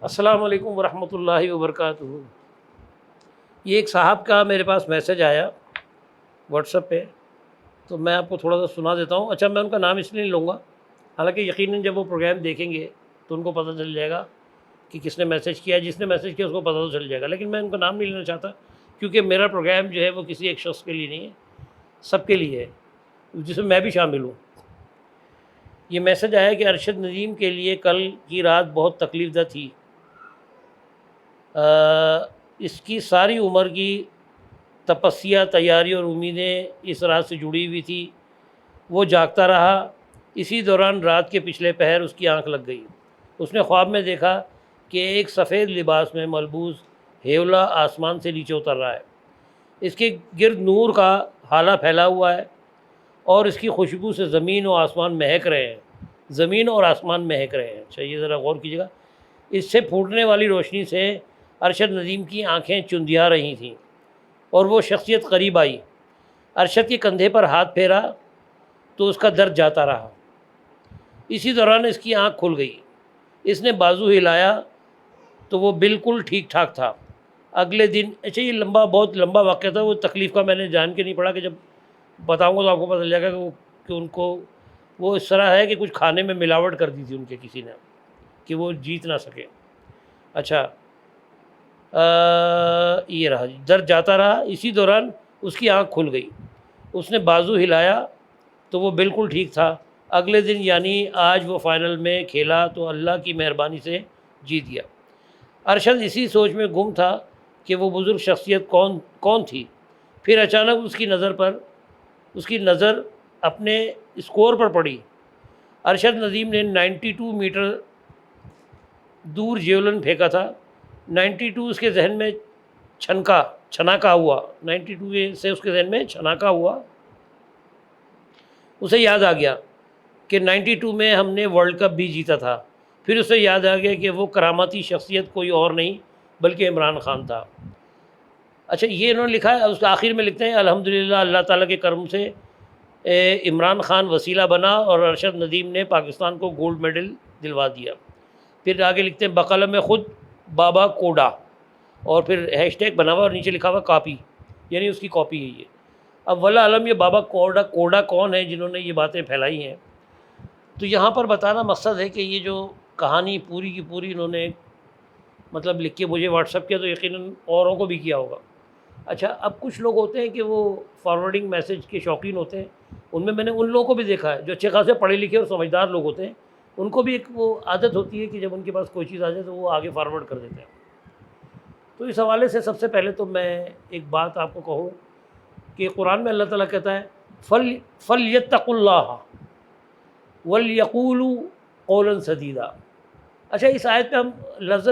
السلام علیکم ورحمۃ اللہ وبرکاتہ۔ یہ ایک صاحب کا میرے پاس میسج آیا واٹس ایپ پہ، تو میں آپ کو تھوڑا سا سنا دیتا ہوں۔ اچھا، میں ان کا نام اس لیے نہیں لوں گا، حالانکہ یقیناً جب وہ پروگرام دیکھیں گے تو ان کو پتہ چل جائے گا کہ کس نے میسج کیا ہے۔ جس نے میسج کیا اس کو پتہ تو چل جائے گا، لیکن میں ان کا نام نہیں لینا چاہتا، کیونکہ میرا پروگرام جو ہے وہ کسی ایک شخص کے لیے نہیں ہے، سب کے لیے ہے، جس میں میں بھی شامل ہوں۔ یہ میسج آیا کہ ارشد ندیم کے لیے کل کی رات بہت تکلیف دہ تھی۔ اس کی ساری عمر کی تپسیا، تیاری اور امیدیں اس رات سے جڑی ہوئی تھی۔ وہ جاگتا رہا، اسی دوران رات کے پچھلے پہر اس کی آنکھ لگ گئی۔ اس نے خواب میں دیکھا کہ ایک سفید لباس میں ملبوس ہیولا آسمان سے نیچے اتر رہا ہے۔ اس کے گرد نور کا ہالہ پھیلا ہوا ہے اور اس کی خوشبو سے زمین و آسمان مہک رہے ہیں، زمین اور آسمان مہک رہے ہیں۔ اچھا، یہ ذرا غور کیجیے گا۔ اس سے پھوٹنے والی روشنی سے ارشد ندیم کی آنکھیں چندھیا رہی تھیں اور وہ شخصیت قریب آئی۔ ارشد کے کندھے پر ہاتھ پھیرا تو اس کا درد جاتا رہا۔ اسی دوران اس کی آنکھ کھل گئی۔ اس نے بازو ہلایا تو وہ بالکل ٹھیک ٹھاک تھا۔ اگلے دن، اچھا یہ بہت لمبا واقعہ تھا، وہ تکلیف کا میں نے جان کے نہیں پڑھا، کہ جب بتاؤں گا تو آپ کو پتہ چل جائے گا کہ ان کو وہ اس طرح ہے کہ کچھ کھانے میں ملاوٹ کر دی تھی ان کے کسی نے، کہ وہ جیت نہ سکے۔ اچھا، یہ رہا، درد جاتا رہا۔ اسی دوران اس کی آنکھ کھل گئی۔ اس نے بازو ہلایا تو وہ بالکل ٹھیک تھا۔ اگلے دن یعنی آج وہ فائنل میں کھیلا تو اللہ کی مہربانی سے جیت گیا۔ ارشد اسی سوچ میں گم تھا کہ وہ بزرگ شخصیت کون تھی۔ پھر اچانک اس کی نظر اپنے اسکور پر پڑی۔ ارشد ندیم نے 92 میٹر دور جیولن پھینکا تھا۔ 92 اس کے ذہن میں چھناکا ہوا 92 سے اس کے ذہن میں چھناکا ہوا۔ اسے یاد آ گیا کہ 92 میں ہم نے ورلڈ کپ بھی جیتا تھا۔ پھر اسے یاد آ گیا کہ وہ کراماتی شخصیت کوئی اور نہیں بلکہ عمران خان تھا۔ اچھا، یہ انہوں نے لکھا ہے، اس کے آخر میں لکھتے ہیں الحمدللہ اللہ تعالیٰ کے کرم سے عمران خان وسیلہ بنا اور ارشد ندیم نے پاکستان کو گولڈ میڈل دلوا دیا۔ پھر آگے لکھتے ہیں بقلم خود بابا کوڈا، اور پھر ہیش ٹیگ بنا ہوا اور نیچے لکھا ہوا کاپی، یعنی اس کی کاپی ہے یہ۔ اب واللہ عالم یہ بابا کوڈا کون ہے جنہوں نے یہ باتیں پھیلائی ہیں؟ تو یہاں پر بتانا مقصد ہے کہ یہ جو کہانی پوری کی پوری انہوں نے مطلب لکھ کے مجھے واٹس ایپ کیا، تو یقیناً اوروں کو بھی کیا ہوگا۔ اچھا، اب کچھ لوگ ہوتے ہیں کہ وہ فارورڈنگ میسج کے شوقین ہوتے ہیں، ان میں نے ان لوگوں کو بھی دیکھا ہے جو اچھے خاصے پڑھے لکھے اور سمجھدار لوگ ہوتے ہیں، ان کو بھی ایک وہ عادت ہوتی ہے کہ جب ان کے پاس کوئی چیز آ جائے تو وہ آگے فارورڈ کر دیتے ہیں۔ تو اس حوالے سے سب سے پہلے تو میں ایک بات آپ کو کہوں کہ قرآن میں اللہ تعالیٰ کہتا ہے فَلْيَتَّقُوا اللَّهَ وَلْيَقُولُوا قَوْلًا سَدِيدًا۔ اچھا، اس آیت پہ ہم لفظ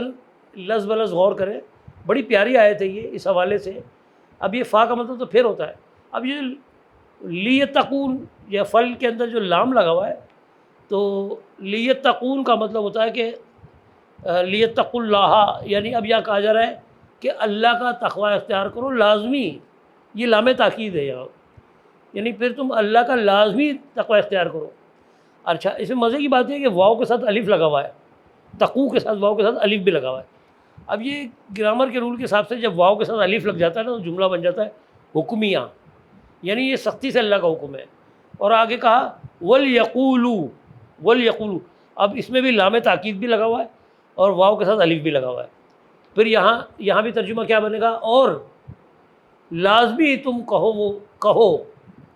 بلفظ غور کریں، بڑی پیاری آیت ہے یہ اس حوالے سے۔ اب یہ فا کا مطلب تو پھر ہوتا ہے، اب یہ لیتقون یا فل کے اندر جو لام لگا ہوا ہے، تو لیتقون کا مطلب ہوتا ہے کہ لیتقوا اللہ، یعنی اب یہاں کہا جا رہا ہے کہ اللہ کا تقوی اختیار کرو، لازمی، یہ لام تاکید ہے یہاں، یعنی پھر تم اللہ کا لازمی تقوی اختیار کرو۔ اچھا، اس میں مزے کی بات ہے کہ واو کے ساتھ الف لگا ہوا ہے، تقو کے ساتھ واو کے ساتھ الف بھی لگا ہوا ہے۔ اب یہ گرامر کے رول کے حساب سے جب واو کے ساتھ الف لگ جاتا ہے نا تو جملہ بن جاتا ہے حکمیہ، یعنی یہ سختی سے اللہ کا حکم ہے۔ اور آگے کہا وَلْيَقُولُوا، اب اس میں بھی لام تاکید بھی لگا ہوا ہے اور واو کے ساتھ الف بھی لگا ہوا ہے۔ پھر یہاں بھی ترجمہ کیا بنے گا؟ اور لازمی تم کہو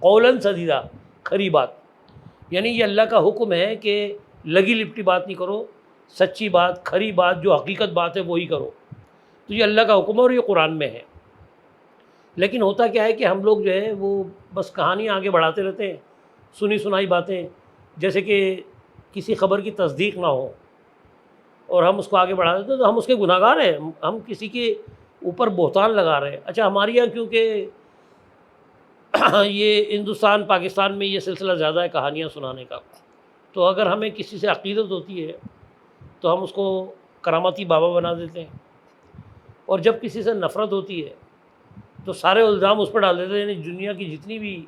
قولاً سدیدا، کھری بات، یعنی یہ اللہ کا حکم ہے کہ لگی لپٹی بات نہیں کرو، سچی بات، کھری بات، جو حقیقت بات ہے وہی کرو۔ تو یہ اللہ کا حکم ہے اور یہ قرآن میں ہے۔ لیکن ہوتا کیا ہے کہ ہم لوگ جو ہے وہ بس کہانی آگے بڑھاتے رہتے ہیں، سنی سنائی باتیں، جیسے کہ کسی خبر کی تصدیق نہ ہو اور ہم اس کو آگے بڑھا دیتے ہیں، تو ہم اس کے گناہ گار ہیں، ہم کسی کے اوپر بہتان لگا رہے ہیں۔ اچھا، ہمارے یہاں کیونکہ یہ ہندوستان پاکستان میں یہ سلسلہ زیادہ ہے کہانیاں سنانے کا، تو اگر ہمیں کسی سے عقیدت ہوتی ہے تو ہم اس کو کراماتی بابا بنا دیتے ہیں، اور جب کسی سے نفرت ہوتی ہے تو سارے الزام اس پر ڈال دیتے ہیں، یعنی دنیا کی جتنی بھی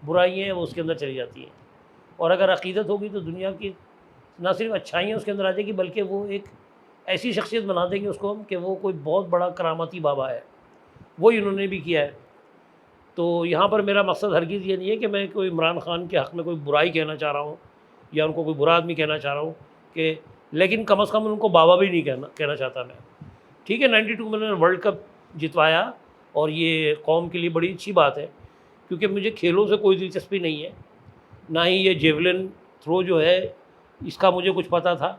برائیاں ہیں وہ اس کے اندر چلی جاتی ہیں۔ اور اگر عقیدت ہوگی تو دنیا کی نہ صرف اچھائیاں اس کے اندر آ جائے گی، بلکہ وہ ایک ایسی شخصیت بنا دیں گے اس کو ہم کہ وہ کوئی بہت بڑا کرامتی بابا ہے. وہی انہوں نے بھی کیا ہے. تو یہاں پر میرا مقصد ہرگز یہ نہیں ہے کہ میں کوئی عمران خان کے حق میں کوئی برائی کہنا چاہ رہا ہوں یا ان کو کوئی برا آدمی کہنا چاہ رہا ہوں کہ، لیکن کم از کم ان کو بابا بھی نہیں کہنا چاہتا میں. ٹھیک ہے 92 میں نے ورلڈ کپ جتوایا اور یہ قوم کے لیے بڑی اچھی بات ہے، کیونکہ مجھے کھیلوں سے کوئی دلچسپی نہیں ہے، نہ ہی یہ جیولن تھرو جو ہے اس کا مجھے کچھ پتہ تھا.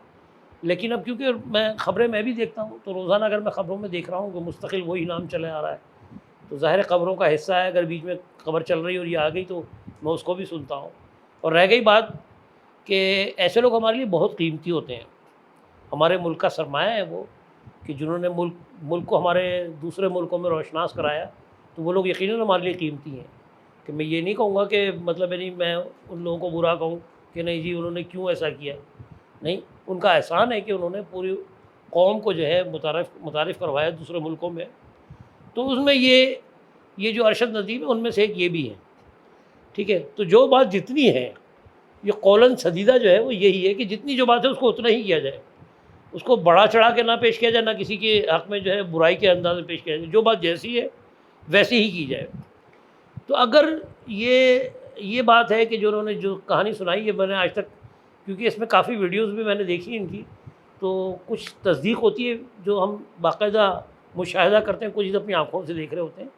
لیکن اب کیونکہ خبریں میں بھی دیکھتا ہوں، تو روزانہ اگر میں خبروں میں دیکھ رہا ہوں کہ مستقل وہی نام چلے آ رہا ہے، تو ظاہر خبروں کا حصہ ہے. اگر بیچ میں خبر چل رہی اور یہ آ گئی تو میں اس کو بھی سنتا ہوں. اور رہ گئی بات کہ ایسے لوگ ہمارے لیے بہت قیمتی ہوتے ہیں، ہمارے ملک کا سرمایہ ہے وہ، کہ جنہوں نے ملک کو ہمارے دوسرے ملکوں میں روشناس کرایا، تو وہ لوگ یقیناً ہمارے لیے قیمتی ہیں. کہ میں یہ نہیں کہوں گا کہ مطلب یعنی میں ان لوگوں کو برا کہوں کہ نہیں جی انہوں نے کیوں ایسا کیا. نہیں، ان کا احسان ہے کہ انہوں نے پوری قوم کو جو ہے متعارف کروایا دوسرے ملکوں میں. تو اس میں یہ جو ارشد ندیم ہے ان میں سے ایک یہ بھی ہے. ٹھیک ہے، تو جو بات جتنی ہے یہ قولاً سدیدہ جو ہے وہ یہی ہے کہ جتنی جو بات ہے اس کو اتنا ہی کیا جائے، اس کو بڑا چڑھا کے نہ پیش کیا جائے، نہ کسی کے حق میں جو ہے برائی کے انداز میں پیش کیا جائے. جو بات جیسی ہے ویسی ہی کی جائے. تو اگر یہ بات ہے کہ جو انہوں نے جو کہانی سنائی ہے، میں نے آج تک، کیونکہ اس میں کافی ویڈیوز بھی میں نے دیکھی ان کی، تو کچھ تصدیق ہوتی ہے جو ہم باقاعدہ مشاہدہ کرتے ہیں، کچھ اپنی آنکھوں سے دیکھ رہے ہوتے ہیں.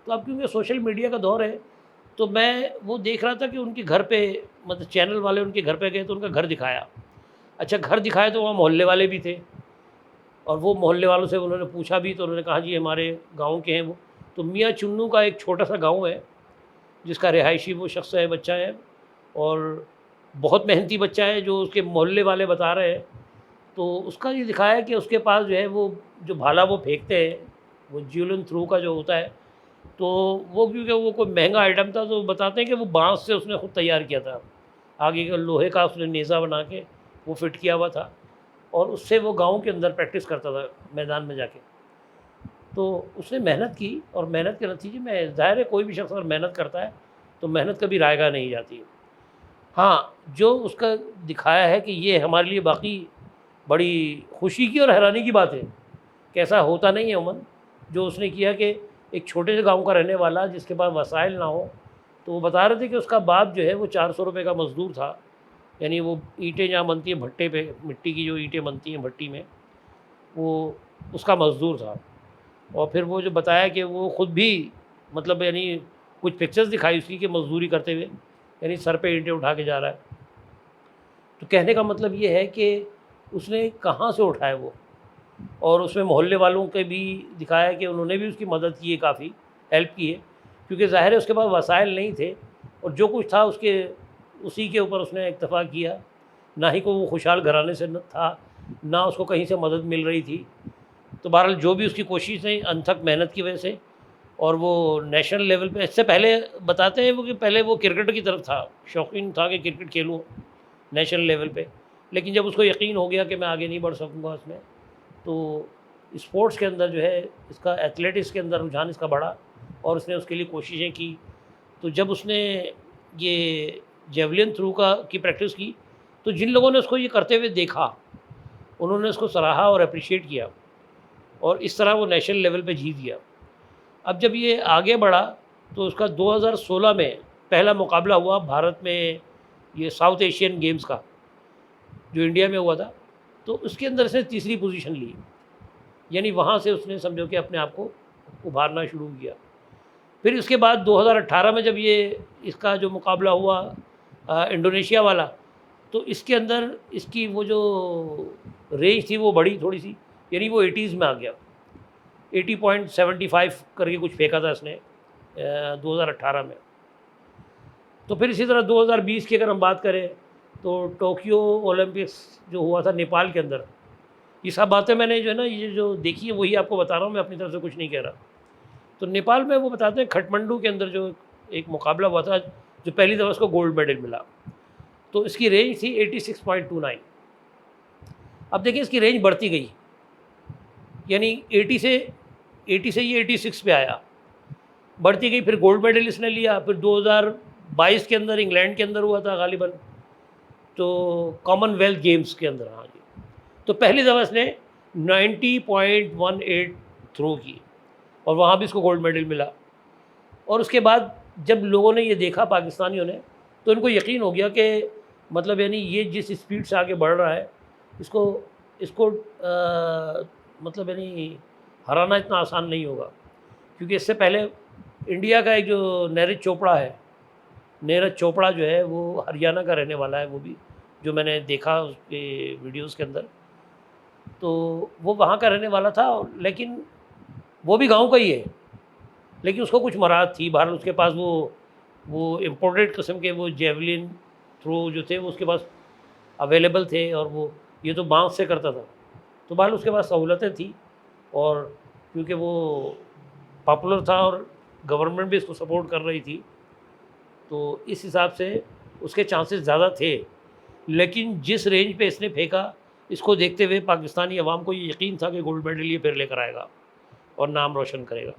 تو اب کیونکہ سوشل میڈیا کا دور ہے، تو میں وہ دیکھ رہا تھا کہ ان کے گھر پہ مطلب چینل والے ان کے گھر پہ گئے تو ان کا گھر دکھایا. اچھا گھر دکھایا تو وہاں محلے والے بھی تھے، اور وہ محلے والوں سے انہوں نے پوچھا بھی، تو انہوں نے کہا جی ہمارے گاؤں کے ہیں وہ. تو میاں چنو کا ایک چھوٹا سا گاؤں ہے جس کا رہائشی وہ شخص ہے، بچہ ہے، اور بہت محنتی بچہ ہے جو اس کے محلے والے بتا رہے ہیں. تو اس کا یہ دکھایا کہ اس کے پاس جو ہے وہ جو بھالا وہ پھینکتے ہیں، وہ جیولن تھرو کا جو ہوتا ہے، تو وہ کیونکہ وہ کوئی مہنگا آئٹم تھا تو بتاتے ہیں کہ وہ بانس سے اس نے خود تیار کیا تھا. آگے کا لوہے کا اس نے نیزہ بنا کے وہ فٹ کیا ہوا تھا، اور اس سے وہ گاؤں کے اندر پریکٹس کرتا تھا میدان میں جا کے. تو اس نے محنت کی، اور محنت کے نتیجے میں ظاہر ہے کوئی بھی شخص اگر محنت کرتا ہے تو محنت کبھی رائے گاہ نہیں جاتی. ہاں جو اس کا دکھایا ہے کہ یہ ہمارے لیے باقی بڑی خوشی کی اور حیرانی کی بات ہے کہ ایسا ہوتا نہیں ہے عموماً. جو اس نے کیا کہ ایک چھوٹے سے گاؤں کا رہنے والا جس کے پاس وسائل نہ ہو، تو وہ بتا رہے تھے کہ اس کا باپ جو ہے وہ 400 روپے کا مزدور تھا. یعنی وہ اینٹیں جہاں بنتی ہیں بھٹے پہ، مٹی کی جو اینٹیں بنتی ہیں بھٹی میں، وہ اس کا مزدور تھا. اور پھر وہ جو بتایا کہ وہ خود بھی مطلب یعنی کچھ پکچرز دکھائی اس کی کہ مزدوری کرتے ہوئے، یعنی سر پہ اینٹیں اٹھا کے جا رہا ہے. تو کہنے کا مطلب یہ ہے کہ اس نے کہاں سے اٹھایا وہ، اور اس میں محلے والوں کے بھی دکھایا کہ انہوں نے بھی اس کی مدد کی ہے، کافی ہیلپ کی ہے، کیونکہ ظاہر ہے اس کے پاس وسائل نہیں تھے، اور جو کچھ تھا اسی کے اوپر اس نے اکتفا کیا. نہ ہی کو وہ خوشحال گھرانے سے تھا، نہ اس کو کہیں سے مدد مل رہی تھی. تو بہرحال جو بھی اس کی کوشش ہے انتھک محنت کی وجہ سے، اور وہ نیشنل لیول پہ، اس سے پہلے بتاتے ہیں وہ کہ پہلے وہ کرکٹ کی طرف تھا، شوقین تھا کہ کرکٹ کھیلوں نیشنل لیول پہ. لیکن جب اس کو یقین ہو گیا کہ میں آگے نہیں بڑھ سکوں گا اس میں، تو اسپورٹس کے اندر جو ہے اس کا ایتھلیٹکس کے اندر رجحان اس کا بڑھا، اور اس نے اس کے لیے کوششیں کی. تو جب اس نے یہ جیولن تھرو کی پریکٹس کی، تو جن لوگوں نے اس کو یہ کرتے ہوئے دیکھا انہوں نے اس کو سراہا اور اپریشیٹ کیا، اور اس طرح وہ نیشنل لیول پہ جیت گیا. اب جب یہ آگے بڑھا تو اس کا 2016 میں پہلا مقابلہ ہوا بھارت میں، یہ ساؤتھ ایشین گیمز کا جو انڈیا میں ہوا تھا. تو اس کے اندر اس نے تیسری پوزیشن لی، یعنی وہاں سے اس نے سمجھو کہ اپنے آپ کو ابھارنا شروع کیا. پھر اس کے بعد 2018 میں جب یہ اس کا جو مقابلہ ہوا انڈونیشیا والا، تو اس کے اندر اس کی وہ جو رینج تھی وہ بڑی تھوڑی سی، یعنی وہ 80s میں آ گیا، 80.75 کر کے کچھ پھینکا تھا اس نے 2018 میں. تو پھر اسی طرح 2020 کی اگر ہم بات کریں تو ٹوکیو اولمپکس جو ہوا تھا نیپال کے اندر، یہ سب باتیں میں نے جو ہے نا یہ جو دیکھی ہے وہی آپ کو بتا رہا ہوں، میں اپنی طرف سے کچھ نہیں کہہ رہا. تو نیپال میں وہ بتاتے ہیں کھٹمنڈو کے اندر جو ایک مقابلہ ہوا تھا جو پہلی دفعہ اس کو گولڈ میڈل ملا، تو اس کی رینج تھی 86.29. اب دیکھیں اس کی رینج بڑھتی گئی، یعنی 80 سے یہ 86 پہ آیا، بڑھتی گئی. پھر گولڈ میڈل اس نے لیا. پھر 2022 کے اندر انگلینڈ کے اندر ہوا تھا غالباً، تو کامن ویلتھ گیمز کے اندر، ہاں جی، تو پہلی دفعہ اس نے 90.18 تھرو کی، اور وہاں بھی اس کو گولڈ میڈل ملا. اور اس کے بعد جب لوگوں نے یہ دیکھا پاکستانیوں نے، تو ان کو یقین ہو گیا کہ مطلب یعنی یہ جس اسپیڈ سے آگے بڑھ رہا ہے اس کو مطلب یعنی ہرانا اتنا آسان نہیں ہوگا. کیونکہ اس سے پہلے انڈیا کا ایک جو نیرج چوپڑا ہے، نیرج چوپڑا جو ہے وہ ہریانہ کا رہنے والا ہے، وہ بھی جو میں نے دیکھا اس کے ویڈیوز کے اندر، تو وہ وہاں کا رہنے والا تھا، لیکن وہ بھی گاؤں کا ہی ہے، لیکن اس کو کچھ مہارت تھی. بہرحال اس کے پاس وہ امپورٹڈ قسم کے وہ جیولن تھرو جو تھے وہ اس کے پاس اویلیبل تھے، اور وہ یہ تو بانس سے کرتا تھا. تو بہرحال اس کے پاس سہولتیں تھیں، اور کیونکہ وہ پاپولر تھا اور گورنمنٹ بھی اس کو سپورٹ کر رہی تھی، تو اس حساب سے اس کے چانسز زیادہ تھے. لیکن جس رینج پہ اس نے پھینکا، اس کو دیکھتے ہوئے پاکستانی عوام کو یہ یقین تھا کہ گولڈ میڈل یہ پھر لے کر آئے گا اور نام روشن کرے گا.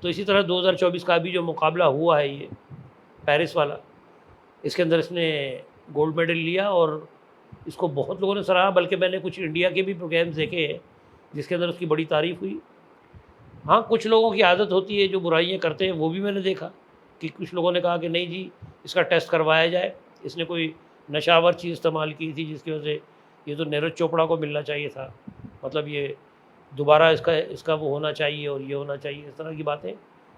تو اسی طرح 2024 کا بھی جو مقابلہ ہوا ہے یہ پیرس والا، اس کے اندر اس نے گولڈ میڈل لیا، اور اس کو بہت لوگوں نے سراہا. بلکہ میں نے کچھ انڈیا کے بھی پروگرامز دیکھے ہیں جس کے اندر اس کی بڑی تعریف ہوئی. ہاں کچھ لوگوں کی عادت ہوتی ہے جو برائیاں کرتے ہیں، وہ بھی میں نے دیکھا کہ کچھ لوگوں نے کہا کہ نہیں جی اس کا ٹیسٹ کروایا جائے، اس نے کوئی نشاور چیز استعمال کی تھی جس کی وجہ سے یہ تو نیرج چوپڑا کو ملنا چاہیے تھا، مطلب یہ دوبارہ اس کا وہ ہونا چاہیے اور یہ ہونا چاہیے، اس طرح کی باتیں.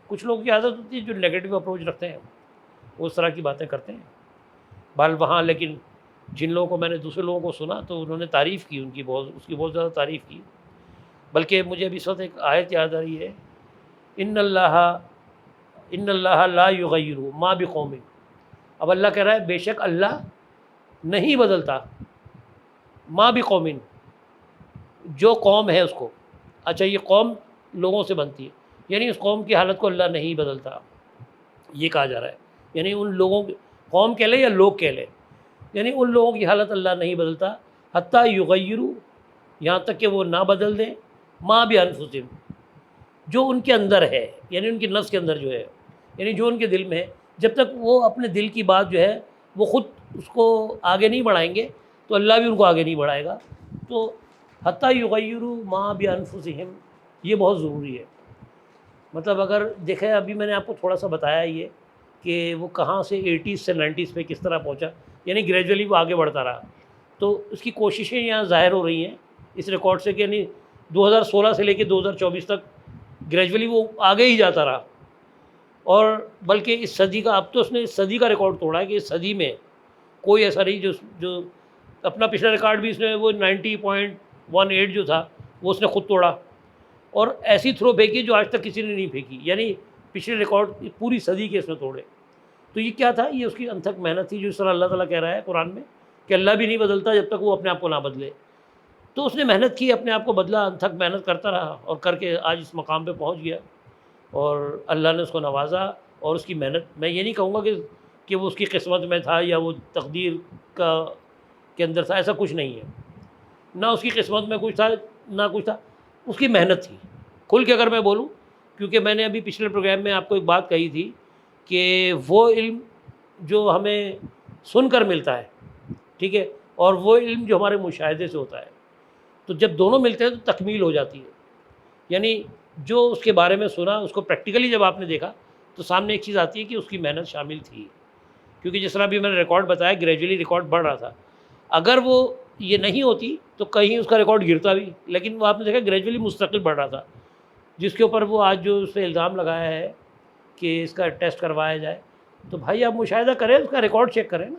کچھ لوگوں کی عادت ہوتی ہے جو نیگیٹو اپروچ رکھتے ہیں، وہ اس طرح کی باتیں کرتے ہیں. بال وہاں لیکن جن لوگوں کو میں نے دوسرے لوگوں کو سنا تو انہوں نے تعریف کی، اس کی بہت زیادہ تعریف کی. بلکہ مجھے ابھی اس وقت ایک آیت یاد آ رہی ہے، ان اللہ لا یغیر ما بقوم. اب اللہ کہہ رہا ہے بے شک اللہ نہیں بدلتا ما بقوم، جو قوم ہے اس کو. اچھا یہ قوم لوگوں سے بنتی ہے، یعنی اس قوم کی حالت کو اللہ نہیں بدلتا، یہ کہا جا رہا ہے. یعنی ان لوگوں کی قوم کہہ لے یا لوگ کہہ لے، یعنی ان لوگوں کی حالت اللہ نہیں بدلتا، حتیٰ یغیروا، یہاں تک کہ وہ نہ بدل دیں، ما بانفسہم، جو ان کے اندر ہے، یعنی ان کے نفس کے اندر جو ہے، یعنی جو ان کے دل میں ہے. جب تک وہ اپنے دل کی بات جو ہے وہ خود اس کو آگے نہیں بڑھائیں گے تو اللہ بھی ان کو آگے نہیں بڑھائے گا. تو حتیٰ یغیروا ما بانفسہم یہ بہت ضروری ہے. مطلب اگر دیکھیں ابھی میں نے آپ کو تھوڑا سا بتایا یہ کہ وہ کہاں سے 80s سے 90s پہ کس طرح پہنچا، یعنی گریجولی وہ آگے بڑھتا رہا. تو اس کی کوششیں یہاں ظاہر ہو رہی ہیں اس ریکارڈ سے کہ یعنی 2016 سے لے کے 2024 تک گریجولی وہ آگے ہی جاتا رہا. اور بلکہ اس صدی کا، اب تو اس نے اس صدی کا ریکارڈ توڑا ہے کہ اس صدی میں کوئی ایسا نہیں جو اپنا پچھلا ریکارڈ بھی اس نے وہ 90.18 جو تھا وہ اس نے خود توڑا، اور ایسی تھرو پھینکی جو آج تک کسی نے نہیں پھینکی. یعنی پچھلے ریکارڈ پوری صدی کے اس نے توڑے. تو یہ کیا تھا؟ یہ اس کی انتھک محنت تھی، جو اس طرح اللہ تعالیٰ کہہ رہا ہے قرآن میں کہ اللہ بھی نہیں بدلتا جب تک وہ اپنے آپ کو نہ بدلے. تو اس نے محنت کی، اپنے آپ کو بدلا، انتھک محنت کرتا رہا اور کر کے آج اس مقام پہ پہنچ گیا، اور اللہ نے اس کو نوازا. اور اس کی محنت میں یہ نہیں کہوں گا کہ وہ اس کی قسمت میں تھا یا وہ تقدیر کے اندر تھا، ایسا کچھ نہیں ہے. نہ اس کی قسمت میں کچھ تھا نہ کچھ تھا، اس کی محنت تھی. کھل کے اگر میں بولوں، کیونکہ میں نے ابھی پچھلے پروگرام میں آپ کو ایک بات کہی تھی کہ وہ علم جو ہمیں سن کر ملتا ہے، ٹھیک ہے، اور وہ علم جو ہمارے مشاہدے سے ہوتا ہے، تو جب دونوں ملتے ہیں تو تکمیل ہو جاتی ہے. یعنی جو اس کے بارے میں سنا، اس کو پریکٹیکلی جب آپ نے دیکھا تو سامنے ایک چیز آتی ہے کہ اس کی محنت شامل تھی. کیونکہ جس طرح بھی میں نے ریکارڈ بتایا گریجولی ریکارڈ بڑھ رہا تھا. اگر وہ یہ نہیں ہوتی تو کہیں اس کا ریکارڈ گرتا بھی، لیکن وہ آپ نے دیکھا گریجولی مستقل بڑھ رہا تھا، جس کے اوپر وہ آج جو اس پہ الزام لگایا ہے کہ اس کا ٹیسٹ کروایا جائے. تو بھائی آپ مشاہدہ کریں، اس کا ریکارڈ چیک کریں نا،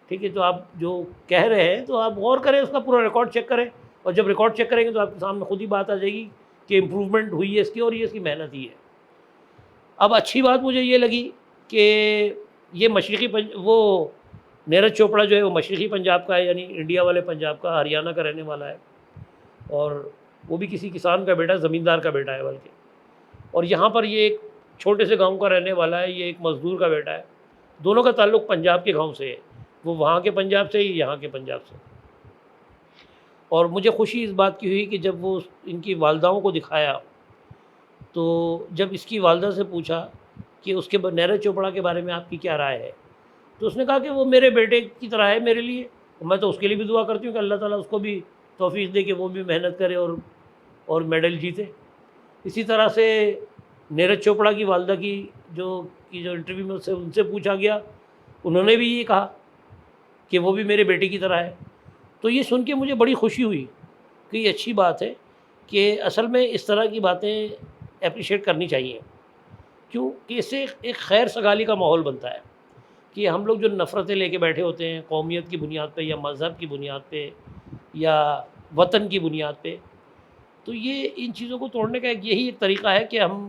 ٹھیک ہے. تو آپ جو کہہ رہے ہیں تو آپ غور کریں، اس کا پورا ریکارڈ چیک کریں، اور جب ریکارڈ چیک کریں گے تو آپ کے سامنے خود ہی بات آ جائے گی کہ امپروومنٹ ہوئی ہے اس کی، اور یہ اس کی محنت ہی ہے. اب اچھی بات مجھے یہ لگی کہ یہ وہ نیرج چوپڑا جو ہے وہ مشرقی پنجاب کا ہے، یعنی انڈیا والے پنجاب کا، ہریانہ کا رہنے والا ہے، اور وہ بھی کسی کسان کا بیٹا، زمیندار کا بیٹا ہے بلکہ. اور یہاں پر یہ ایک چھوٹے سے گاؤں کا رہنے والا ہے، یہ ایک مزدور کا بیٹا ہے. دونوں کا تعلق پنجاب کے گاؤں سے ہے، وہ وہاں کے پنجاب سے، یہاں کے پنجاب سے. اور مجھے خوشی اس بات کی ہوئی کہ جب وہ ان کی والداؤں کو دکھایا، تو جب اس کی والدہ سے پوچھا کہ اس کے نیرج چوپڑا کے بارے میں آپ کی کیا رائے ہے، تو اس نے کہا کہ وہ میرے بیٹے کی طرح ہے میرے لیے، میں تو اس کے لیے بھی دعا کرتی ہوں کہ اللہ تعالیٰ اس کو بھی توفیق دے کہ وہ بھی محنت کرے اور میڈل جیتے۔ اسی طرح سے نیرج چوپڑا کی والدہ کی جو انٹرویو میں ان سے پوچھا گیا، انہوں نے بھی یہ کہا کہ وہ بھی میرے بیٹے کی طرح ہے۔ تو یہ سن کے مجھے بڑی خوشی ہوئی کہ یہ اچھی بات ہے کہ اصل میں اس طرح کی باتیں اپریشیٹ کرنی چاہیے، کیوں کہ اس سے ایک خیر سگالی کا ماحول بنتا ہے کہ ہم لوگ جو نفرتیں لے کے بیٹھے ہوتے ہیں قومیت کی بنیاد پہ یا مذہب کی بنیاد پہ یا وطن کی بنیاد پہ، تو یہ ان چیزوں کو توڑنے کا یہی ایک طریقہ ہے کہ ہم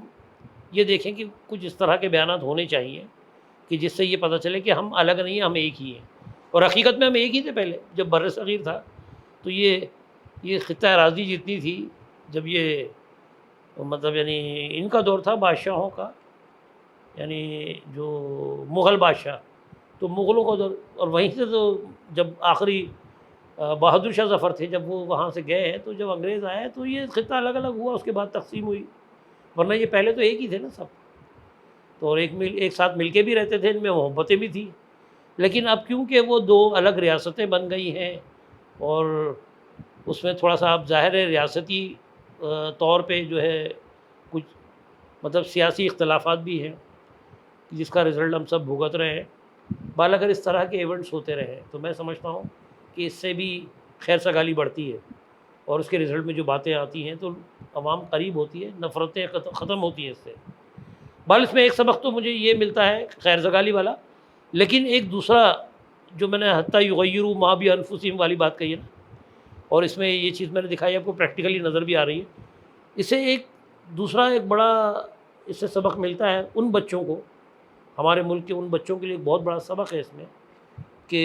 یہ دیکھیں کہ کچھ اس طرح کے بیانات ہونے چاہیے کہ جس سے یہ پتہ چلے کہ ہم الگ نہیں ہیں، ہم ایک ہی ہیں، اور حقیقت میں ہم ایک ہی تھے پہلے جب بر صغیر تھا۔ تو یہ خطہ اراضی جتنی تھی جب یہ مطلب یعنی ان کا دور تھا بادشاہوں کا، یعنی جو مغل بادشاہ، تو مغلوں کا دور، اور وہیں سے تو جب آخری بہادر شاہ ظفر تھے جب وہ وہاں سے گئے ہیں، تو جب انگریز آئے تو یہ خطہ الگ الگ ہوا، اس کے بعد تقسیم ہوئی، ورنہ یہ پہلے تو ایک ہی تھے نا سب، تو اور ایک ساتھ مل کے بھی رہتے تھے، ان میں محبتیں بھی تھیں۔ لیکن اب کیونکہ وہ دو الگ ریاستیں بن گئی ہیں اور اس میں تھوڑا سا اب ظاہر ہے ریاستی طور پہ جو ہے کچھ مطلب سیاسی اختلافات بھی ہیں جس کا رزلٹ ہم سب بھگت رہے ہیں۔ بال اگر اس طرح کے ایونٹس ہوتے رہے تو میں سمجھتا ہوں کہ اس سے بھی خیر سگالی بڑھتی ہے اور اس کے رزلٹ میں جو باتیں آتی ہیں تو عوام قریب ہوتی ہے، نفرتیں ختم ہوتی ہیں اس سے۔ بال اس میں ایک سبق تو مجھے یہ ملتا ہے خیر سگالی والا، لیکن ایک دوسرا جو میں نے حتیٰ یغیروا ما بانفسہم والی بات کہی ہے نا، اور اس میں یہ چیز میں نے دکھائی آپ کو پریکٹیکلی نظر بھی آ رہی ہے، اس سے ایک دوسرا ایک بڑا اس سے سبق ملتا ہے ان بچوں کو، ہمارے ملک کے ان بچوں کے لیے ایک بہت بڑا سبق ہے اس میں، کہ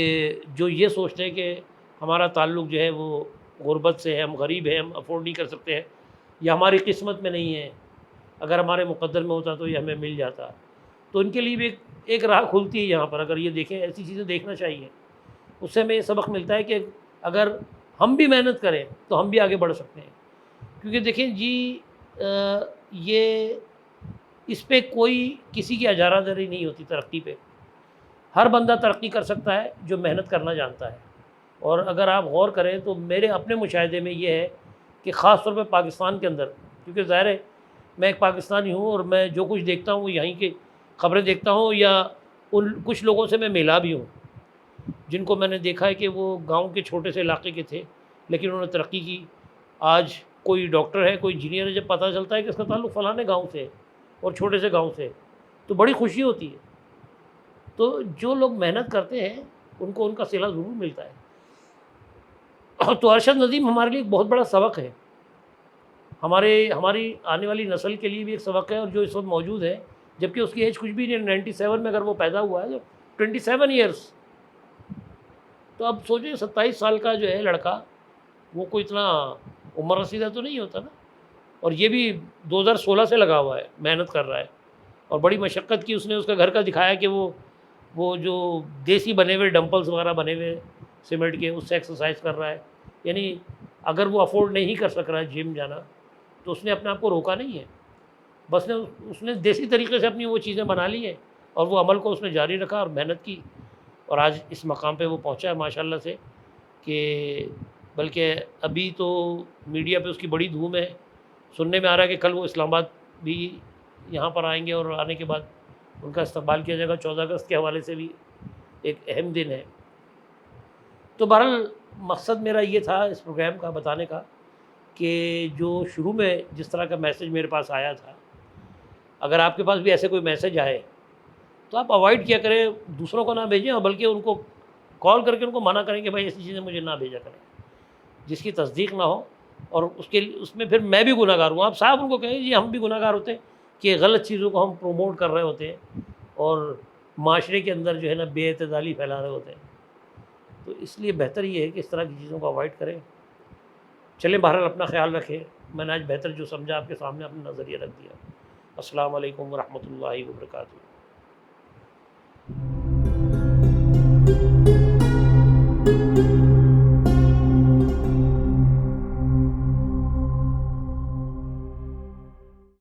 جو یہ سوچتے ہیں کہ ہمارا تعلق جو ہے وہ غربت سے ہے، ہم غریب ہیں، ہم افورڈ نہیں کر سکتے ہیں، یا ہماری قسمت میں نہیں ہے، اگر ہمارے مقدر میں ہوتا تو یہ ہمیں مل جاتا، تو ان کے لیے بھی ایک راہ کھلتی ہے یہاں پر، اگر یہ دیکھیں ایسی چیزیں دیکھنا چاہیے۔ اس سے ہمیں یہ سبق ملتا ہے کہ اگر ہم بھی محنت کریں تو ہم بھی آگے بڑھ سکتے ہیں، کیونکہ دیکھیں جی یہ اس پہ کوئی کسی کی اجارہ داری نہیں ہوتی ترقی پہ، ہر بندہ ترقی کر سکتا ہے جو محنت کرنا جانتا ہے۔ اور اگر آپ غور کریں تو میرے اپنے مشاہدے میں یہ ہے کہ خاص طور پہ پاکستان کے اندر، کیونکہ ظاہر ہے میں ایک پاکستانی ہوں اور میں جو کچھ دیکھتا ہوں یہیں کے خبریں دیکھتا ہوں، یا ان کچھ لوگوں سے میں ملا بھی ہوں جن کو میں نے دیکھا ہے کہ وہ گاؤں کے چھوٹے سے علاقے کے تھے لیکن انہوں نے ترقی کی، آج کوئی ڈاکٹر ہے، کوئی انجینئر ہے، جب پتہ چلتا ہے کہ اس کا تعلق فلاں گاؤں سے اور چھوٹے سے گاؤں سے، تو بڑی خوشی ہوتی ہے۔ تو جو لوگ محنت کرتے ہیں ان کو ان کا صلہ ضرور ملتا ہے۔ تو ارشد ندیم ہمارے لیے ایک بہت بڑا سبق ہے، ہماری آنے والی نسل کے لیے بھی ایک سبق ہے، اور جو اس وقت موجود ہے جبکہ اس کی ایج کچھ بھی نہیں، 97 میں اگر وہ پیدا ہوا ہے تو 27 ایئرس، تو اب سوچیں 27 سال کا جو ہے لڑکا، وہ کوئی اتنا عمر رسیدہ تو نہیں ہوتا نا، اور یہ بھی 2016 سے لگا ہوا ہے، محنت کر رہا ہے، اور بڑی مشقت کی اس نے، اس کا گھر کا دکھایا کہ وہ جو دیسی بنے ہوئے ڈمپلز وغیرہ بنے ہوئے سیمنٹ کے، اس سے ایکسرسائز کر رہا ہے، یعنی اگر وہ افورڈ نہیں کر سک رہا ہے جم جانا تو اس نے اپنے آپ کو روکا نہیں ہے، بس اس نے دیسی طریقے سے اپنی وہ چیزیں بنا لی ہیں اور وہ عمل کو اس نے جاری رکھا اور محنت کی، اور آج اس مقام پہ وہ پہنچا ہے ماشاءاللہ سے، کہ بلکہ ابھی تو میڈیا پہ اس کی بڑی دھوم ہے، سننے میں آ رہا ہے کہ کل وہ اسلام آباد بھی یہاں پر آئیں گے اور آنے کے بعد ان کا استقبال کیا جائے گا، 14 اگست کے حوالے سے بھی ایک اہم دن ہے۔ تو بہرحال مقصد میرا یہ تھا اس پروگرام کا بتانے کا کہ جو شروع میں جس طرح کا میسج میرے پاس آیا تھا، اگر آپ کے پاس بھی ایسے کوئی میسج آئے تو آپ اوائڈ کیا کریں، دوسروں کو نہ بھیجیں، اور بلکہ ان کو کال کر کے ان کو منع کریں کہ بھائی ایسی چیزیں مجھے نہ بھیجا کریں جس کی تصدیق نہ ہو، اور اس میں پھر میں بھی گناہ گار ہوں۔ آپ صاحب ان کو کہیں جی ہم بھی گناہ گار ہوتے ہیں کہ غلط چیزوں کو ہم پروموٹ کر رہے ہوتے ہیں اور معاشرے کے اندر جو ہے نا بے اعتدالی پھیلا رہے ہوتے ہیں، تو اس لیے بہتر یہ ہے کہ اس طرح کی چیزوں کو اوائڈ کریں۔ چلیں بہرحال اپنا خیال رکھیں، میں نے آج بہتر جو سمجھا آپ کے سامنے اپنا نظریہ رکھ دیا۔ السلام علیکم ورحمۃ اللہ وبرکاتہ۔